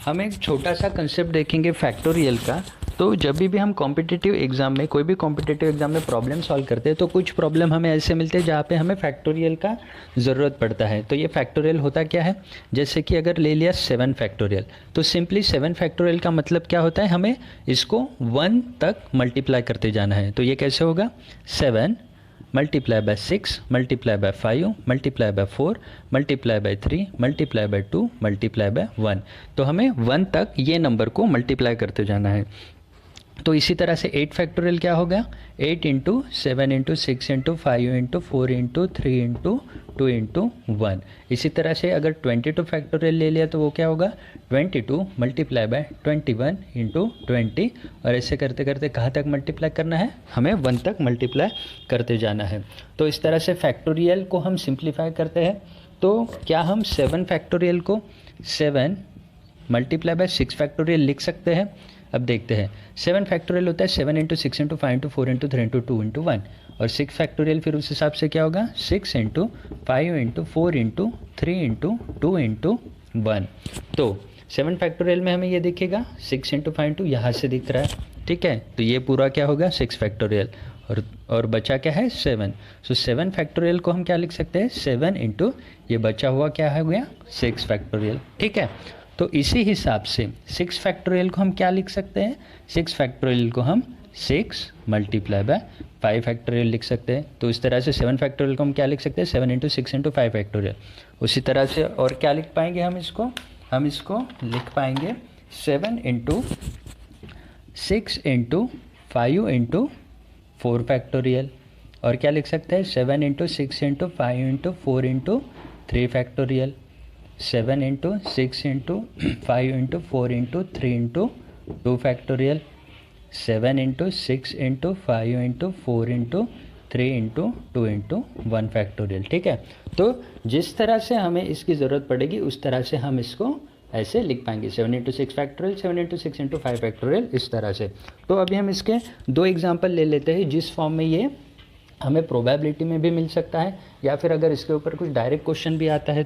हम एक छोटा सा कंसेप्ट देखेंगे फैक्टोरियल का। तो जब भी हम कॉम्पिटिटिव एग्ज़ाम में, कोई भी कॉम्पिटिटिव एग्ज़ाम में प्रॉब्लम सॉल्व करते हैं तो कुछ प्रॉब्लम हमें ऐसे मिलते हैं जहाँ पे हमें फैक्टोरियल का ज़रूरत पड़ता है। तो ये फैक्टोरियल होता क्या है, जैसे कि अगर ले लिया 7 फैक्टोरियल, तो सिंपली 7 फैक्टोरियल का मतलब क्या होता है, हमें इसको 1 तक मल्टीप्लाई करते जाना है। तो ये कैसे होगा, 7 multiply by 6 multiply by 5 multiply by 4 multiply by 3 multiply by 2 multiply by 1। तो हमें 1 तक ये नंबर को मल्टीप्लाई करते जाना है। तो इसी तरह से 8 फैक्टोरियल क्या होगा, 8 into 7 into 6 into 5 into 4 into 3 into 2 into 1। इसी तरह से अगर 22 फैक्टोरियल ले लिया तो वो क्या होगा, 22 मल्टीप्लाई बाय 21 इंटू 20। और ऐसे करते करते कहाँ तक मल्टीप्लाई करना है, हमें 1 तक मल्टीप्लाई करते जाना है। तो इस तरह से फैक्टोरियल को हम सिंप्लीफाई करते हैं। तो क्या हम 7 फैक्टोरियल को 7 मल्टीप्लाई बाय 6 फैक्टोरियल लिख सकते हैं? अब देखते हैं। 7 फैक्टोरियल होता है 7 into 6 into 5 into 4 into 3 into 2 into 1। और 6 फैक्टोरियल फिर उस हिसाब से क्या होगा, 6 into 5 into 4 into 3 into 2 into 1। तो 7 फैक्टोरियल में हमें ये दिखेगा 6 इंटू 5 इंटू यहाँ से दिख रहा है, ठीक है। तो ये पूरा क्या होगा 6 फैक्टोरियल, और बचा क्या है 7। सो 7 फैक्टोरियल को हम क्या लिख सकते हैं, 7 इंटू ये बचा हुआ क्या हो गया 6 फैक्टोरियल, ठीक है। तो इसी हिसाब से 6 फैक्टोरियल को हम क्या लिख सकते हैं, 6 फैक्टोरियल को हम 6 मल्टीप्लाई बाय 5 फैक्टोरियल लिख सकते हैं। तो इस तरह से 7 फैक्टोरियल को हम क्या लिख सकते हैं, 7 इंटू 6 इंटू 5 फैक्टोरियल। उसी तरह से और क्या लिख पाएंगे हम इसको लिख पाएंगे 7 इंटू 6 इंटू 5 इंटू 4 फैक्टोरियल। और क्या लिख सकते हैं, 7 into 6 into 5 into 4 into 3 factorial. 7 into 6 into 5 into 4 into 3 into 2 factorial. 7 into 6 into 5 into 4 into 3 into 2 into 1 factorial, ठीक है। तो जिस तरह से हमें इसकी ज़रूरत पड़ेगी उस तरह से हम इसको ऐसे लिख पाएंगे, 7 into 6 factorial, 7 into 6 into 5 factorial, इस तरह से। तो अभी हम इसके 2 एग्जाम्पल ले लेते हैं जिस फॉर्म में ये हमें प्रोबेबिलिटी में भी मिल सकता है, या फिर अगर इसके ऊपर कुछ डायरेक्ट क्वेश्चन भी आता है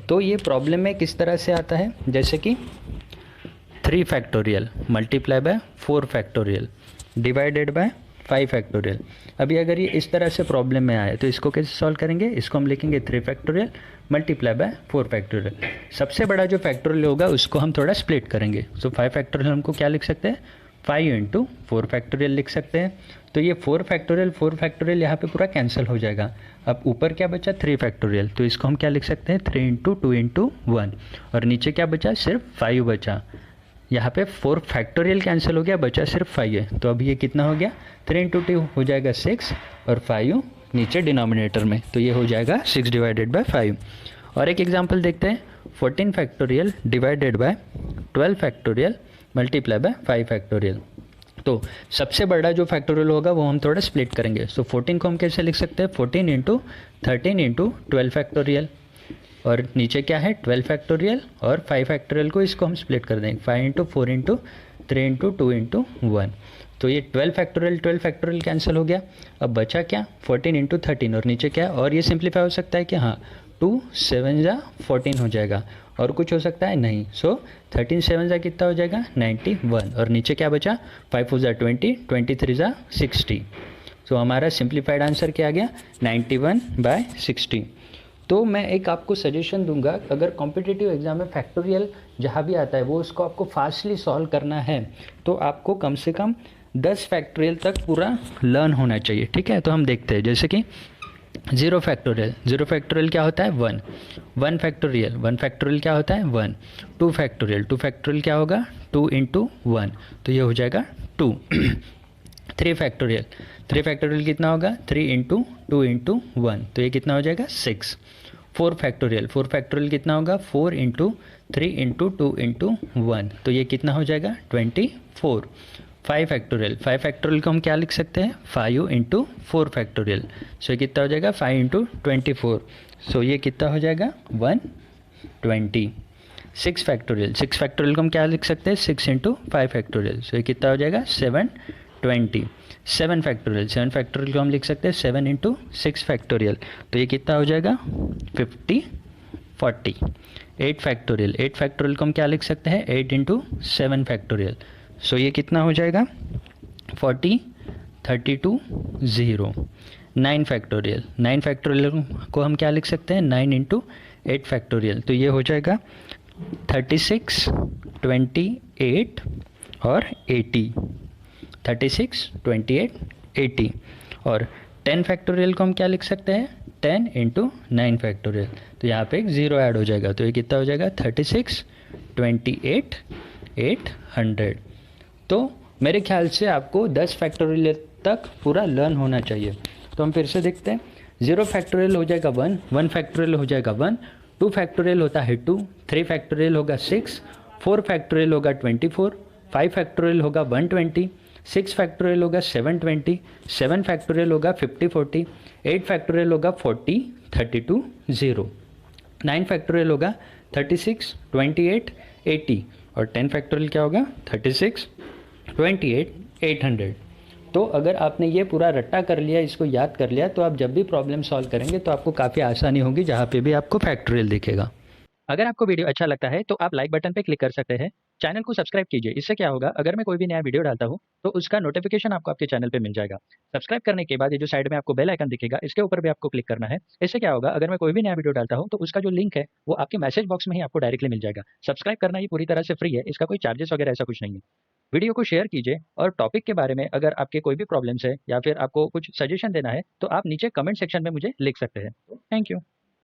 तो ये प्रॉब्लम में किस तरह से आता है, जैसे कि 3 factorial multiply by 4 factorial divided by 5 factorial. अभी अगर ये इस तरह से प्रॉब्लम में आए तो इसको कैसे सॉल्व करेंगे, इसको हम लिखेंगे 3 फैक्टोरियल मल्टीप्लाई बाय 4 फैक्टोरियल। सबसे बड़ा जो फैक्टोरियल होगा उसको हम थोड़ा स्प्लिट करेंगे। सो 5 फैक्टोरियल हमको क्या लिख सकते हैं, 5 इंटू 4 फैक्टोरियल लिख सकते हैं। तो ये 4 फैक्टोरियल यहाँ पे पूरा कैंसिल हो जाएगा। अब ऊपर क्या बचा 3 फैक्टोरियल, तो इसको हम क्या लिख सकते हैं 3 इंटू 2 इंटू 1। और नीचे क्या बचा, सिर्फ 5 बचा। यहाँ पे 4 फैक्टोरियल कैंसिल हो गया, बचा सिर्फ 5 है। तो अभी ये कितना हो गया, 3 इंटू 2 हो जाएगा 6 और 5 नीचे डिनोमिनेटर में, तो ये हो जाएगा 6 डिवाइडेड बाय 5। और एक एग्जाम्पल देखते हैं, 14 factorial divided by 12 factorial multiply by 5 factorial. तो सबसे बड़ा जो फैक्टोरियल होगा वो हम थोड़ा स्प्लिट करेंगे। सो 14 को हम कैसे लिख सकते हैं, 14 इंटू 13 इंटू 12 फैक्टोरियल। और नीचे क्या है 12 फैक्टोरियल, और 5 फैक्टोरियल को इसको हम स्प्लिट कर देंगे 5 इंटू 4 इंटू 3 इंटू 2 इंटू 1। तो ये 12 फैक्टोरियल कैंसिल हो गया। अब बचा क्या 14 इंटू 13, और नीचे क्या है, और ये सिंप्लीफाई हो सकता है कि हाँ 2 7 जा 14 हो जाएगा, और कुछ हो सकता है नहीं। सो 13 7 जा कितना हो जाएगा 91, और नीचे क्या बचा 5 4 जा 20, 23 जा 60। सो हमारा सिंप्लीफाइड आंसर क्या आ गया 91/60। तो मैं एक आपको सजेशन दूंगा, अगर कॉम्पिटिटिव एग्जाम में फैक्टोरियल जहाँ भी आता है वो उसको आपको फास्टली सॉल्व करना है तो आपको कम से कम 10 फैक्टोरियल तक पूरा लर्न होना चाहिए, ठीक है। तो हम देखते हैं, जैसे कि 0 फैक्टोरियल क्या होता है 1 फैक्टोरियल क्या होता है 1। 2 फैक्टोरियल क्या होगा 2 इंटू 1, तो ये हो जाएगा 2। 3 फैक्टोरियल कितना होगा 3 इंटू 2 इंटू 1, तो ये कितना हो जाएगा 6। 4 फैक्टोरियल कितना होगा 4 इंटू 3 इंटू 2 इंटू 1, तो ये कितना हो जाएगा 24। 5 फैक्टोरियल को हम क्या लिख सकते हैं 5 इंटू 4 फैक्टोरियल। सो ये कितना हो जाएगा 5 इंटू 24, सो ये कितना हो जाएगा 120। 6 फैक्टोरियल को हम क्या लिख सकते हैं 6 इंटू 5 फैक्टोरियल, सो ये कितना हो जाएगा 720। 7 फैक्टोरियल को हम लिख सकते हैं 7 इंटू 6 फैक्टोरियल, तो ये कितना हो जाएगा 40। 8 फैक्टोरियल, 8 फैक्टोरियल को हम क्या लिख सकते हैं, 8 इंटू 7 फैक्टोरियल। सो ये कितना हो जाएगा, 40, 32, 0। 9 फैक्टोरियल, 9 फैक्टोरियल को हम क्या लिख सकते हैं, 9 इंटू 8 फैक्टोरियल। तो ये हो जाएगा 36, 28 और 80, 36, 28, 80। और 10 फैक्टोरियल को हम क्या लिख सकते हैं, 10 इंटू 9 फैक्टोरियल। तो यहाँ पे एक ज़ीरो ऐड हो जाएगा, तो ये कितना हो जाएगा, 36, 28, 800। तो मेरे ख्याल से आपको 10 फैक्टोरियल तक पूरा लर्न होना चाहिए। तो हम फिर से देखते हैं, 0 फैक्टोरियल हो जाएगा 1, 1 फैक्टोरियल हो जाएगा 1, 2 फैक्टोरियल होता है 2, 3 फैक्टोरियल होगा 6, 4 फैक्टोरियल होगा 24, 5 फैक्टोरियल होगा 120, 6 फैक्टोरियल होगा 720, 7 फैक्टोरियल होगा 50, 40, 8 फैक्टोरियल होगा 40, 32, 0, 9 फैक्टोरियल होगा 36, 28, 80 और 10 फैक्टोरियल क्या होगा, 36, 28, 800। तो अगर आपने ये पूरा रट्टा कर लिया, इसको याद कर लिया, तो आप जब भी प्रॉब्लम सॉल्व करेंगे तो आपको काफ़ी आसानी होगी, जहाँ पे भी आपको फैक्टोरियल दिखेगा। अगर आपको वीडियो अच्छा लगता है तो आप लाइक बटन पे क्लिक कर सकते हैं। चैनल को सब्सक्राइब कीजिए, इससे क्या होगा, अगर मैं कोई भी नया वीडियो डालता हूँ तो उसका नोटिफिकेशन आपको आपके चैनल पे मिल जाएगा। सब्सक्राइब करने के बाद ये जो साइड में आपको बेल आइकन दिखेगा, इसके ऊपर भी आपको क्लिक करना है। इससे क्या होगा, अगर मैं कोई भी नया वीडियो डालता हूँ तो उसका जो लिंक है वो आपके मैसेज बॉक्स में ही आपको डायरेक्टली मिल जाएगा। सब्सक्राइब करना ये पूरी तरह से फ्री है, इसका कोई चार्जेस वगैरह ऐसा कुछ नहीं है। वीडियो को शेयर कीजिए और टॉपिक के बारे में अगर आपके कोई भी प्रॉब्लम्स है या फिर आपको कुछ सजेशन देना है तो आप नीचे कमेंट सेक्शन में मुझे लिख सकते हैं। Thank you.